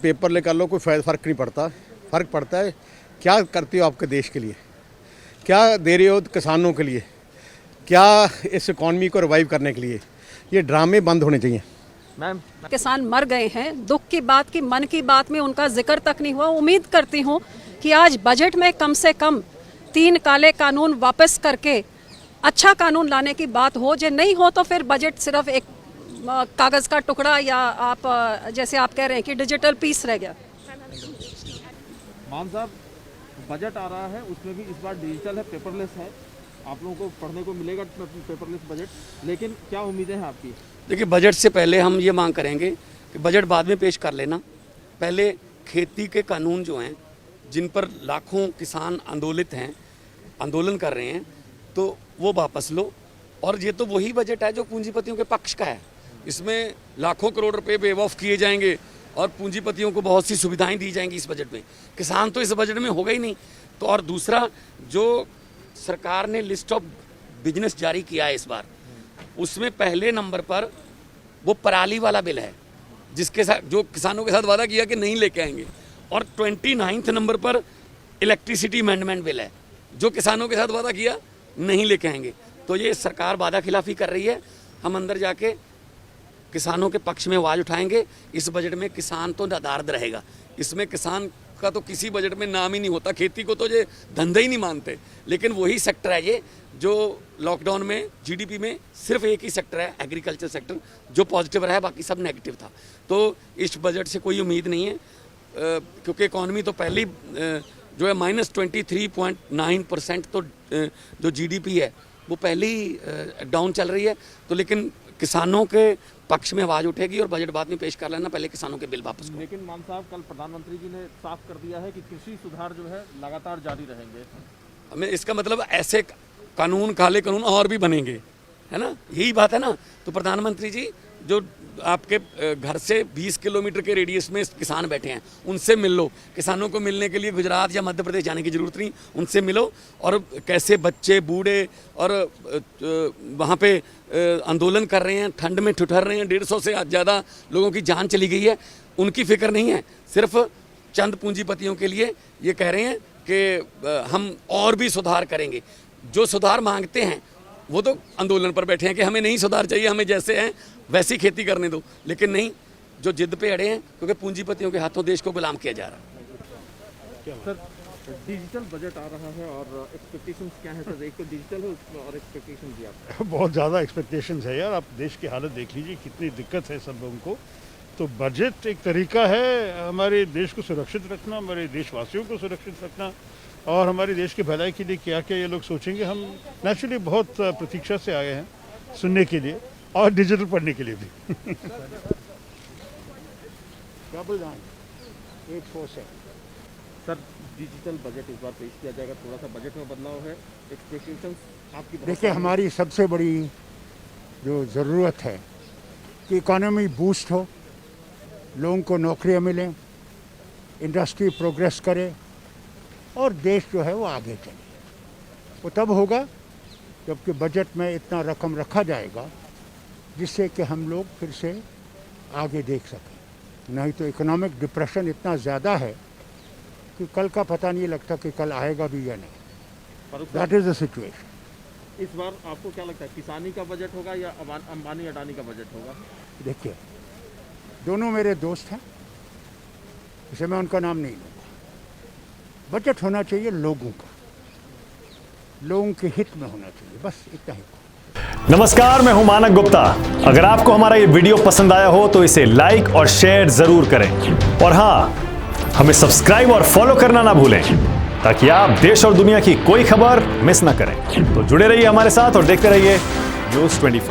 Paper लेकर लो, कोई फ़र्क नहीं पड़ता। फ़र्क पड़ता है क्या करते हो आपके देश के लिए, क्या दे रहे हो किसानों के लिए, क्या इस इकॉनमी को रिवाइव करने के लिए। ये ड्रामे बंद होने चाहिए। मैम, किसान मर गए हैं, दुख की बात की मन की बात में उनका जिक्र तक नहीं हुआ। उम्मीद करती हूँ कि आज बजट में कम से कम 3 काले कानून वापस करके अच्छा कानून लाने की बात हो। जो नहीं हो तो फिर बजट सिर्फ एक कागज़ का टुकड़ा या आप जैसे आप कह रहे हैं कि डिजिटल पीस रह गया। मान साहब, बजट आ रहा है, उसमें भी इस बार डिजिटल है, पेपरलेस है। आप लोगों को पढ़ने को मिलेगा पेपरलेस बजट, लेकिन क्या उम्मीदें हैं आपकी? देखिए, बजट से पहले हम ये मांग करेंगे कि बजट बाद में पेश कर लेना। पहले खेती के कानून जो हैं, जिन पर लाखों किसान आंदोलन कर रहे हैं, तो वो वापस लो। और ये तो वही बजट है जो पूंजीपतियों के पक्ष का है। इसमें लाखों करोड़ रुपए वेव ऑफ किए जाएंगे और पूंजीपतियों को बहुत सी सुविधाएं दी जाएंगी इस बजट में। किसान तो इस बजट में होगा ही नहीं। तो और दूसरा, जो सरकार ने लिस्ट ऑफ बिजनेस जारी किया है इस बार, उसमें पहले नंबर पर वो पराली वाला बिल है, जिसके साथ जो किसानों के साथ वादा किया कि नहीं लेके आएंगे। और 29 नंबर पर इलेक्ट्रिसिटी अमेंडमेंट बिल है, जो किसानों के साथ वादा किया नहीं लेके आएंगे। तो ये सरकार वादा खिलाफी कर रही है। हम अंदर जाके किसानों के पक्ष में आवाज़ उठाएंगे। इस बजट में किसान तो नदारद रहेगा। इसमें किसान का तो किसी बजट में नाम ही नहीं होता। खेती को तो ये धंधा ही नहीं मानते। लेकिन वही सेक्टर है ये जो लॉकडाउन में जीडीपी में सिर्फ एक ही सेक्टर है, एग्रीकल्चर सेक्टर, जो पॉजिटिव रहा है, बाकी सब नेगेटिव था। तो इस बजट से कोई उम्मीद नहीं है, क्योंकि इकॉनमी तो पहली जो है -23.9%, तो जो जीडीपी है वो पहली डाउन चल रही है। तो लेकिन किसानों के पक्ष में आवाज़ उठेगी और बजट बाद में पेश कर लेना, पहले किसानों के बिल वापस। लेकिन मान साहब, कल प्रधानमंत्री जी ने साफ कर दिया है कि कृषि सुधार जो है लगातार जारी रहेंगे। हमें इसका मतलब ऐसे कानून, काले कानून और भी बनेंगे, है ना, यही बात है ना। तो प्रधानमंत्री जी जो आपके घर से 20 किलोमीटर के रेडियस में किसान बैठे हैं, उनसे मिल लो। किसानों को मिलने के लिए गुजरात या मध्य प्रदेश जाने की ज़रूरत नहीं, उनसे मिलो। और कैसे बच्चे, बूढ़े और वहाँ पे आंदोलन कर रहे हैं, ठंड में ठिठुर रहे हैं, 150 से ज़्यादा लोगों की जान चली गई है, उनकी फिक्र नहीं है। सिर्फ चंद पूंजीपतियों के लिए ये कह रहे हैं कि हम और भी सुधार करेंगे। जो सुधार मांगते हैं वो तो आंदोलन पर बैठे हैं कि हमें नहीं सुधार चाहिए, हमें जैसे हैं वैसी खेती करने दो। लेकिन नहीं, जो जिद पे अड़े हैं, क्योंकि पूंजीपतियों के हाथों देश को गुलाम किया जा रहा है। सर, डिजिटल बजट आ रहा है और एक्सपेक्टेशंस क्या है सर? एक तो डिजिटल है और एक्सपेक्टेशंस भी आपको? बहुत ज़्यादा एक्सपेक्टेशंस है यार। आप देश की हालत देख लीजिए, कितनी दिक्कत है सब लोगों को। तो बजट एक तरीका है हमारे देश को सुरक्षित रखना, हमारे देशवासियों को सुरक्षित रखना, और हमारे देश की भलाई के लिए क्या क्या ये लोग सोचेंगे। हम नेचुरली बहुत प्रतीक्षा से आए हैं सुनने के लिए और डिजिटल पढ़ने के लिए भी। सर, डिजिटल बजट इस बार पेश किया जाएगा, थोड़ा सा बजट में बदलाव है, एक्सपेक्टेशंस आपकी? देखिए, हमारी सबसे बड़ी जो ज़रूरत है कि इकॉनमी बूस्ट हो, लोगों को नौकरियां मिलें, इंडस्ट्री प्रोग्रेस करे और देश जो है वो आगे चले। वो तब होगा जबकि बजट में इतना रकम रखा जाएगा जिससे कि हम लोग फिर से आगे देख सकें। नहीं तो इकोनॉमिक डिप्रेशन इतना ज़्यादा है कि कल का पता नहीं लगता कि कल आएगा भी या नहीं। That is the situation. इस बार आपको क्या लगता है, किसानी का बजट होगा या अंबानी अडानी का बजट होगा? देखिए, दोनों मेरे दोस्त हैं, इसे मैं उनका नाम नहीं लूँगा। बजट होना चाहिए लोगों का, लोगों के हित में होना चाहिए, बस इतना ही। नमस्कार, मैं हूं मानक गुप्ता। अगर आपको हमारा ये वीडियो पसंद आया हो तो इसे लाइक और शेयर जरूर करें, और हाँ, हमें सब्सक्राइब और फॉलो करना ना भूलें ताकि आप देश और दुनिया की कोई खबर मिस ना करें। तो जुड़े रहिए हमारे साथ और देखते रहिए न्यूज़ 24।